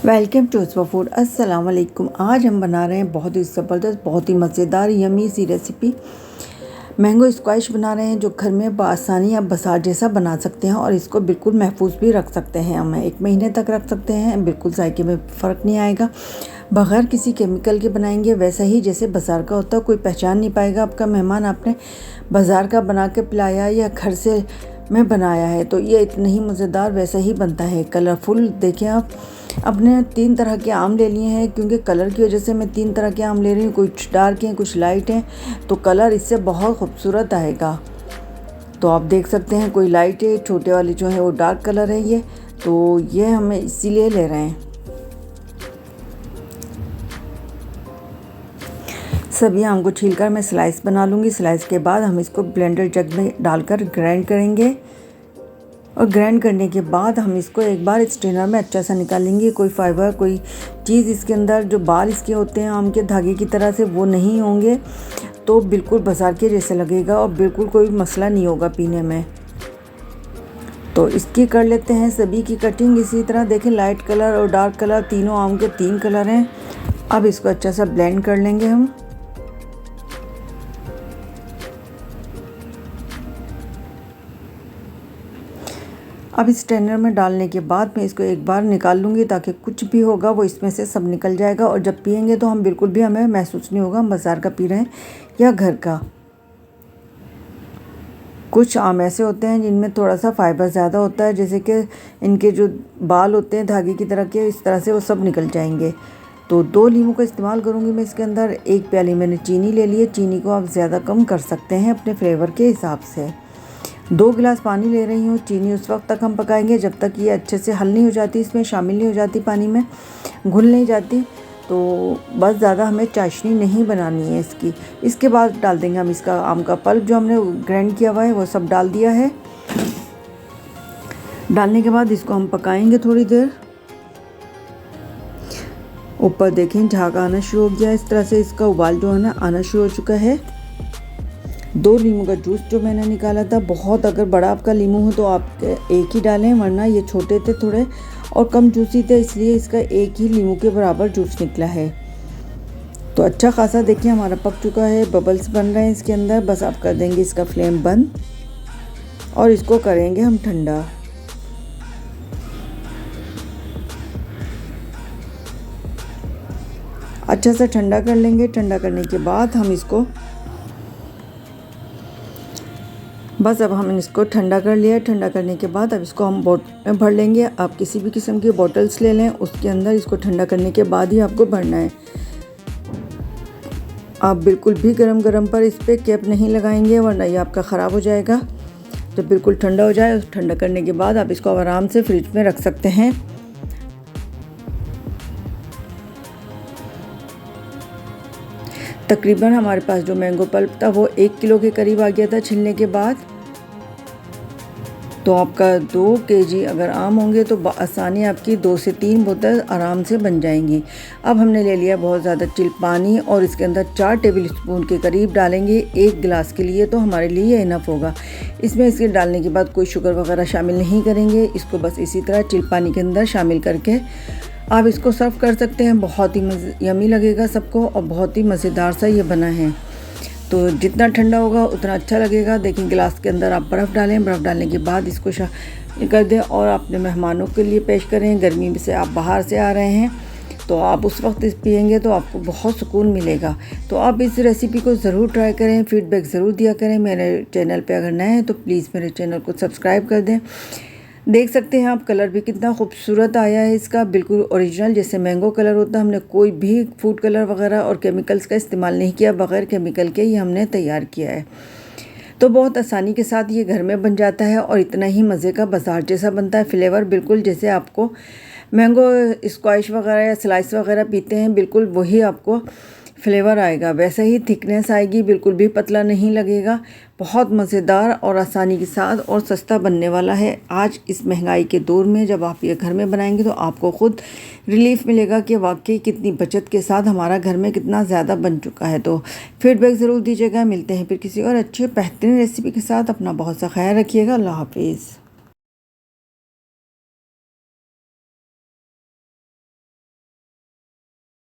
Welcome to उसवा food. अस्सलाम वालेकुम। आज हम बना रहे हैं बहुत ही ज़बरदस्त, बहुत ही मज़ेदार यमी सी रेसिपी। मैंगो स्क्वैश बना रहे हैं जो घर में बआसानी आप बाजार जैसा बना सकते हैं और इसको बिल्कुल महफूज भी रख सकते हैं। हम 1 महीने तक रख सकते हैं, बिल्कुल जायके में फ़र्क नहीं आएगा। बग़ैर किसी केमिकल के बनाएंगे वैसा ही जैसे बाज़ार का होता है, कोई पहचान नहीं पाएगा आपका मेहमान आपने बाज़ार का बना के पिलाया या घर से में बनाया है। तो ये इतना ही मज़ेदार वैसा ही बनता है, कलरफुल। देखें आप, अपने 3 तरह के आम ले लिए हैं, क्योंकि कलर की वजह से मैं 3 तरह के आम ले रही हूँ। कुछ डार्क हैं, कुछ लाइट हैं, तो कलर इससे बहुत खूबसूरत आएगा। तो आप देख सकते हैं, कोई लाइट है, छोटे वाले जो है वो डार्क कलर है ये, तो ये हमें इसीलिए ले रहे हैं। सभी आम को छीलकर मैं स्लाइस बना लूँगी। स्लाइस के बाद हम इसको ब्लेंडर जग में डालकर ग्राइंड करेंगे और ग्राइंड करने के बाद हम इसको एक बार स्ट्रेनर में अच्छा सा निकालेंगे। कोई फाइबर, कोई चीज़ इसके अंदर, जो बाल इसके होते हैं आम के धागे की तरह से, वो नहीं होंगे, तो बिल्कुल बाजार के जैसे लगेगा और बिल्कुल कोई मसला नहीं होगा पीने में। तो इसकी कर लेते हैं सभी की कटिंग इसी तरह। देखें, लाइट कलर और डार्क कलर, तीनों आम के 3 कलर हैं। अब इसको अच्छा सा ब्लेंड कर लेंगे हम। अब इस स्ट्रेनर में डालने के बाद मैं इसको एक बार निकाल लूँगी, ताकि कुछ भी होगा वो इसमें से सब निकल जाएगा और जब पियेंगे तो हम बिल्कुल भी हमें महसूस नहीं होगा हम बाज़ार का पी रहे हैं या घर का। कुछ आम ऐसे होते हैं जिनमें थोड़ा सा फाइबर ज़्यादा होता है, जैसे कि इनके जो बाल होते हैं धागे की तरह के, इस तरह से वो सब निकल जाएंगे। तो 2 नींबू का इस्तेमाल करूँगी मैं इसके अंदर। 1 प्याली मैंने चीनी ले ली है। चीनी को आप ज़्यादा कम कर सकते हैं अपने फ्लेवर के हिसाब से। 2 गिलास पानी ले रही हूँ। चीनी उस वक्त तक हम पकाएंगे जब तक ये अच्छे से हल नहीं हो जाती, इसमें शामिल नहीं हो जाती, पानी में घुल नहीं जाती। तो बस ज़्यादा हमें चाशनी नहीं बनानी है इसकी। इसके बाद डाल देंगे हम इसका आम का पल्प जो हमने ग्राइंड किया हुआ है, वो सब डाल दिया है। डालने के बाद इसको हम पकाएंगे थोड़ी देर। ऊपर देखें झाग आना शुरू हो गया, इस तरह से इसका उबाल जो है ना आना शुरू हो चुका है। 2 नींबू का जूस जो मैंने निकाला था, बहुत अगर बड़ा आपका नींबू हो तो आप 1 ही डालें, वरना ये छोटे थे थोड़े और कम जूसी थे, इसलिए इसका 1 ही नींबू के बराबर जूस निकला है। तो अच्छा खासा देखिए हमारा पक चुका है, बबल्स बन रहे हैं इसके अंदर। बस आप कर देंगे इसका फ्लेम बंद और इसको करेंगे हम ठंडा। अच्छा सा ठंडा कर लेंगे। ठंडा करने के बाद हम इसको अब हमने इसको ठंडा कर लिया। ठंडा करने के बाद अब इसको हम बोतल में भर लेंगे। आप किसी भी किस्म की बॉटल्स ले लें, उसके अंदर इसको ठंडा करने के बाद ही आपको भरना है। आप बिल्कुल भी गरम पर इस पर कैप नहीं लगाएंगे, वरना ये आपका ख़राब हो जाएगा। जब बिल्कुल ठंडा हो जाए, ठंडा करने के बाद आप इसको आराम से फ्रिज में रख सकते हैं। तकरीबन हमारे पास जो मैंगो पल्प था वो 1 किलो के करीब आ गया था छिलने के बाद। तो आपका 2 केजी अगर आम होंगे तो आसानी आपकी 2 से 3 बोतल आराम से बन जाएंगी। अब हमने ले लिया बहुत ज़्यादा चिल पानी और इसके अंदर 4 टेबल स्पून के करीब डालेंगे 1 गिलास के लिए, तो हमारे लिए इनफ होगा। इसमें इसके डालने के बाद कोई शुगर वगैरह शामिल नहीं करेंगे। इसको बस इसी तरह चिल पानी के अंदर शामिल करके आप इसको सर्व कर सकते हैं। बहुत ही यमी लगेगा सबको और बहुत ही मज़ेदार सा ये बना है। तो जितना ठंडा होगा उतना अच्छा लगेगा। देखिए, गिलास के अंदर आप बर्फ़ डालें। बर्फ़ डालने के बाद इसको कर दें और अपने मेहमानों के लिए पेश करें। गर्मी से आप बाहर से आ रहे हैं तो आप उस वक्त इस पियेंगे तो आपको बहुत सुकून मिलेगा। तो आप इस रेसिपी को ज़रूर ट्राई करें, फ़ीडबैक ज़रूर दिया करें। मेरे चैनल पे अगर नए हैं तो प्लीज़ मेरे चैनल को सब्सक्राइब कर दें। देख सकते हैं आप, कलर भी कितना खूबसूरत आया है इसका, बिल्कुल ओरिजिनल जैसे मैंगो कलर होता है। हमने कोई भी फूड कलर वगैरह और केमिकल्स का इस्तेमाल नहीं किया, बग़ैर केमिकल के ही हमने तैयार किया है। तो बहुत आसानी के साथ ये घर में बन जाता है और इतना ही मज़े का बाजार जैसा बनता है। फ्लेवर बिल्कुल जैसे आपको मैंगो स्क्वैश वगैरह या स्लाइस वगैरह पीते हैं, बिल्कुल वही आपको फ्लेवर आएगा, वैसे ही थिकनेस आएगी, बिल्कुल भी पतला नहीं लगेगा। बहुत मज़ेदार और आसानी के साथ और सस्ता बनने वाला है। आज इस महंगाई के दौर में जब आप ये घर में बनाएंगे तो आपको ख़ुद रिलीफ मिलेगा कि वाकई कितनी बचत के साथ हमारा घर में कितना ज़्यादा बन चुका है। तो फीडबैक ज़रूर दीजिएगा। मिलते हैं फिर किसी और अच्छे बेहतरीन रेसिपी के साथ। अपना बहुत सा ख्याल रखिएगा। अल्लाह हाफिज़।